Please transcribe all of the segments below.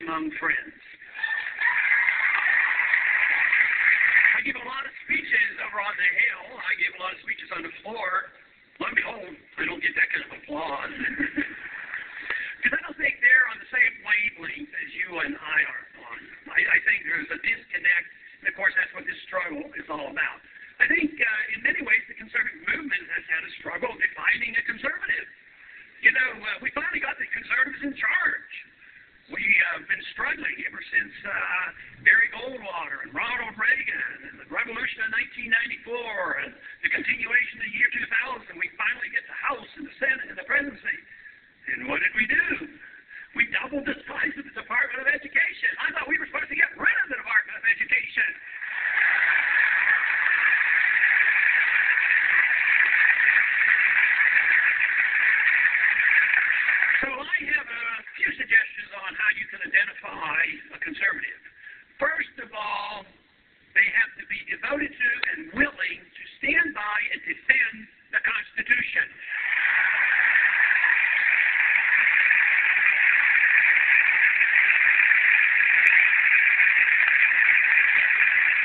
among friends. I give a lot of speeches over on the Hill. I give a lot of speeches on the floor. Lo and behold, I don't get that kind of applause. Because I don't think they're on the same wavelength as you and I are on. I think there's a disconnect, and of course that's what this struggle is all about. I think in many ways the conservative movement has had a struggle defining a conservative. You know, we finally got the conservatives in charge. We have been struggling ever since Barry Goldwater and Ronald Reagan and the revolution of 1994 and the continuation of the year 2000. We finally get the House and the Senate and the presidency. And what did we do? We doubled the size of the Department of Education. I thought we were supposed to get rid of the Department of Education. So I have a few suggestions on how you can identify a conservative. First of all, they have to be devoted to and willing to stand by and defend the Constitution.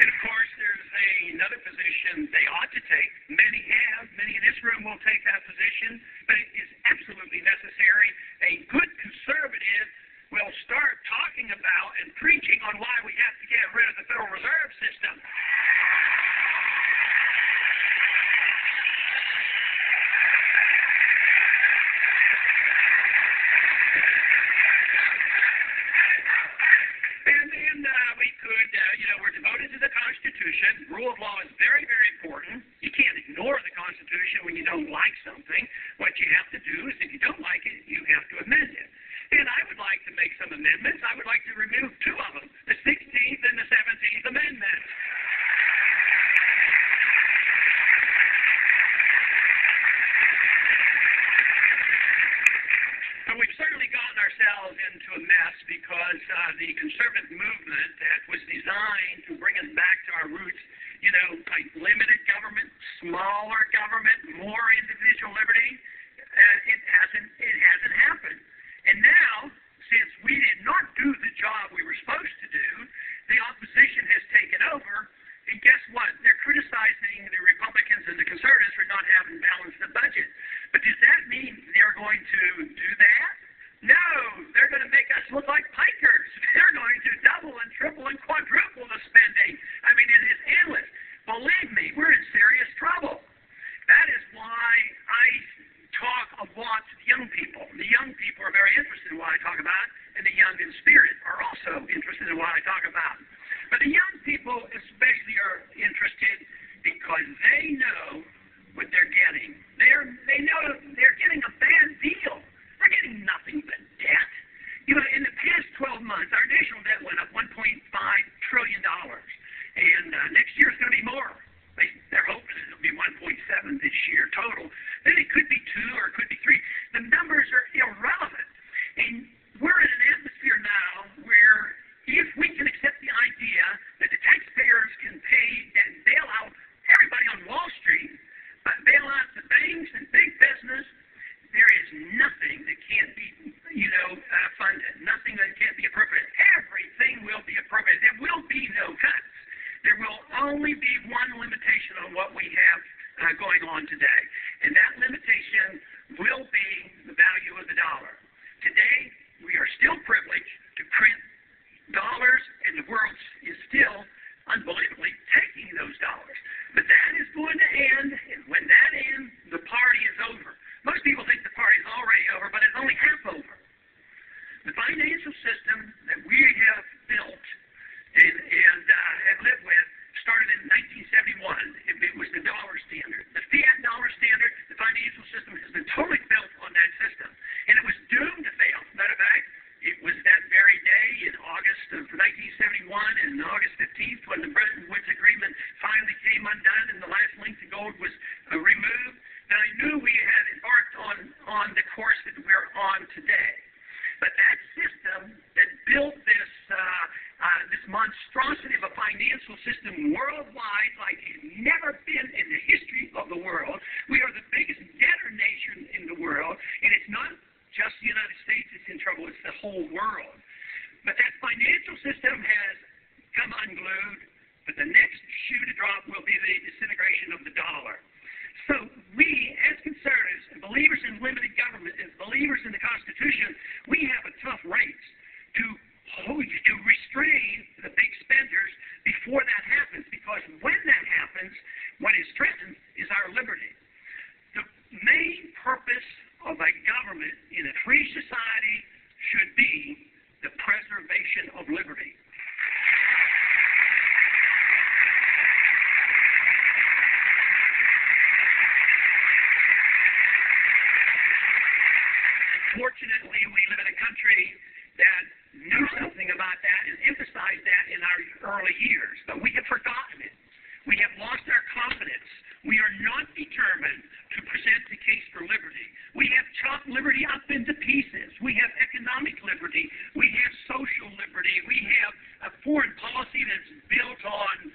And of course, there's another position they ought to take. Many have. Many in this room will take that position, but it is absolutely necessary. A good conservative will start talking about and preaching on why we have to get rid of the Federal Reserve System. And then we could, we're devoted to the Constitution. Rule of law is very, very important. You can't ignore the Constitution when you don't like something. What you have to do is, if you don't like it, you have to amend it. And I would like to make some amendments. I would like to remove two of them, the 16th and the 17th Amendment. But we've certainly gotten ourselves into a mess because the conservative movement that was designed to bring us back to our roots, like limited government, smaller government, more individual liberty, it hasn't happened. And now, since we did not do the job we were supposed to do, the opposition has taken over, and guess what? They're criticizing the Republicans and the conservatives for not having balanced the budget. But does that mean they're going to do that? No, they're going to make us look like pikers. They're going to double and triple and quadruple the spending. I mean, it is endless. Believe me, we're in serious trouble. That is why I talk a lot to the young people. The young people are very interested in what I talk about, and the young in spirit are also interested in what I talk about. But the young people especially are interested because they know what they're getting. They know they're getting a bad deal. They're getting nothing but debt. In the past 12 months, our national debt went up $1.5 trillion. And next year it's going to be more. They're hoping it'll be 1.7 this year total. Then it could be 2 or it could be 3. The numbers are irrelevant. And we're in an atmosphere now where if we can accept the idea that the taxpayers can pay and bail out everybody on Wall Street, but bail out the banks and big business, there is nothing that can't be, funded. Nothing that can't be appropriated. Everything will be appropriated. There will be no cuts. There will only be one limitation on what we have going on today, and that limitation will be the value of the dollar. Today, we are still privileged to print dollars, and the world is still unbelievably taking those dollars. But that is going to end, and when that ends, the party is over. Most people think the party is already over, but it's only half over. The financial system that we have built and have lived with started in 1971. It was the dollar standard. The fiat dollar standard, the financial system has been totally built on that system. And it was doomed to fail. Matter of fact, it was that very day in August of 1971 and August 15th when the Bretton Woods Agreement finally came undone and the last link to gold was removed, that I knew we had embarked on the course that we're on today. But that system that built this financial system has come unglued, but the next shoe to drop will be the disintegration of the dollar. So we, as conservatives and believers in limited government and believers in the Constitution, we have a tough race to restrain the big spenders before that happens, because when that happens, what is threatened is our liberty. The main purpose of a government in a free society should be the preservation of liberty. Fortunately, we live in a country that knew something about that and emphasized that in our early years, but we have forgotten it. We have lost our confidence. We are not determined to present the case for liberty. We have chopped liberty up into pieces. We have economic liberty. We have social liberty. We have a foreign policy that's built on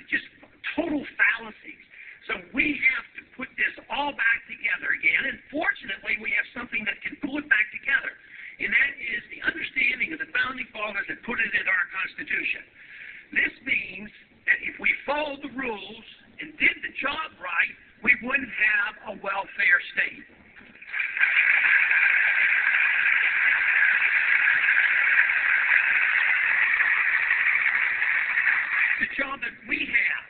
just total fallacies. So we have to put this all back together again, and fortunately we have something that can pull it back together, and that is the understanding of the Founding Fathers that put it in our Constitution. This means that if we followed the rules and did the job right, we wouldn't have a welfare state. The job that we have,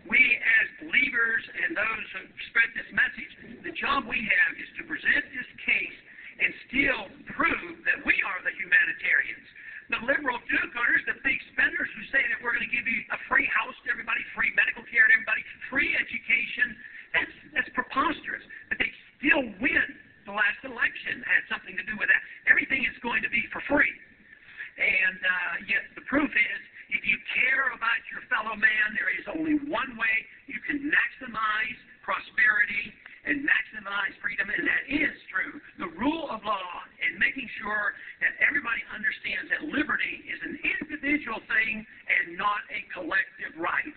we as believers and those who spread this message, the job we have is to present this case and still prove that we are the humanitarians. The liberal do-gooders, the big spenders who say that we're going to give you a free house to everybody, free medical care to everybody, free education, that's preposterous. But they still win. The last election had something to do with that. Everything is going to be for free. And yet the proof is, if you care about your fellow man, there is only one way you can maximize prosperity and maximize freedom, and that is through the rule of law and making sure that everybody understands that liberty is an individual thing and not a collective right.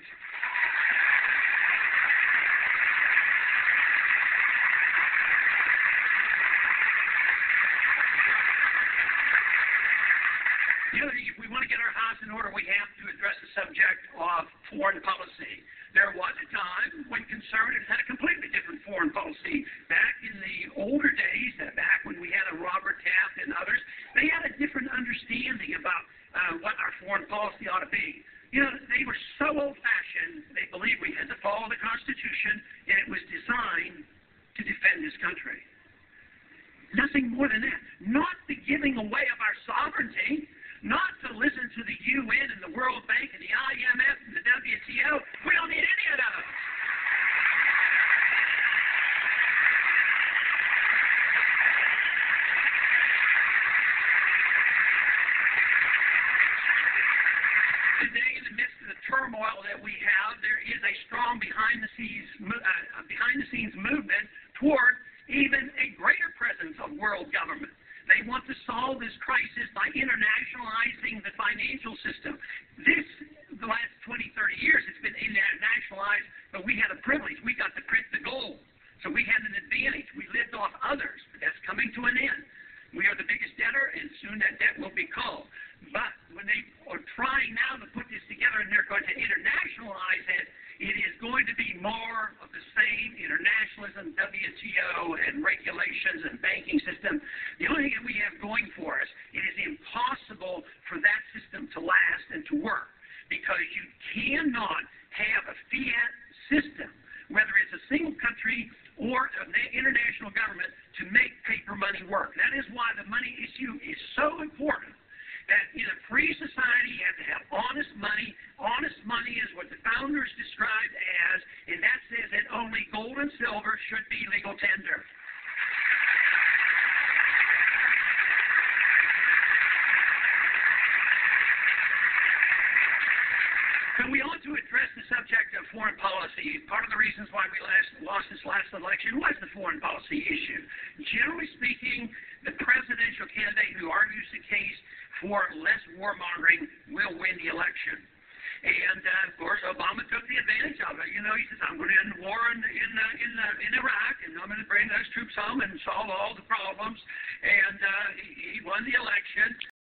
If we want to get our house in order, we have to address the subject of foreign policy. There was a time when conservatives had a completely different foreign policy. Back in the older days, back when we had a Robert Taft and others, they had a different understanding about what our foreign policy ought to be. You know, they were so old-fashioned, they believed we had to follow the Constitution, and it was designed to defend this country. Nothing more than that. Not the giving away of our sovereignty, not to listen to the UN and the World Bank and the IMF and the WTO. We don't need any of those. Today, in the midst of the turmoil that we have, there is a strong behind-the-scenes movement toward even a greater presence of world government. They want to solve this crisis by internationalizing the financial system. The last 20, 30 years, it's been internationalized, but we had a privilege. We got to print the gold. So we had an advantage. We lived off others, but that's coming to an end. We are the biggest debtor, and soon that debt will be called. But when they are trying now to put this together and they're going to internationalize it, it is going to be more of the same internationalism, WTO, and regulations and banking system. The only thing that we have going for us, it is impossible for that system to last and to work, because you cannot have a fiat system, whether it's a single country or an international government, to make paper money work. That is why the money issue is so important. That in a free society, you have to have honest money. Honest money is what the founders described as, and that says that only gold and silver should be legal tender. So we ought to address the subject of foreign policy. Part of the reasons why we lost this last election was the foreign policy issue. Generally speaking, the presidential candidate who argues the case for less warmongering will win the election. And, of course, Obama took the advantage of it. You know, he says, I'm going to end the war in Iraq, and I'm going to bring those troops home and solve all the problems. And he won the election.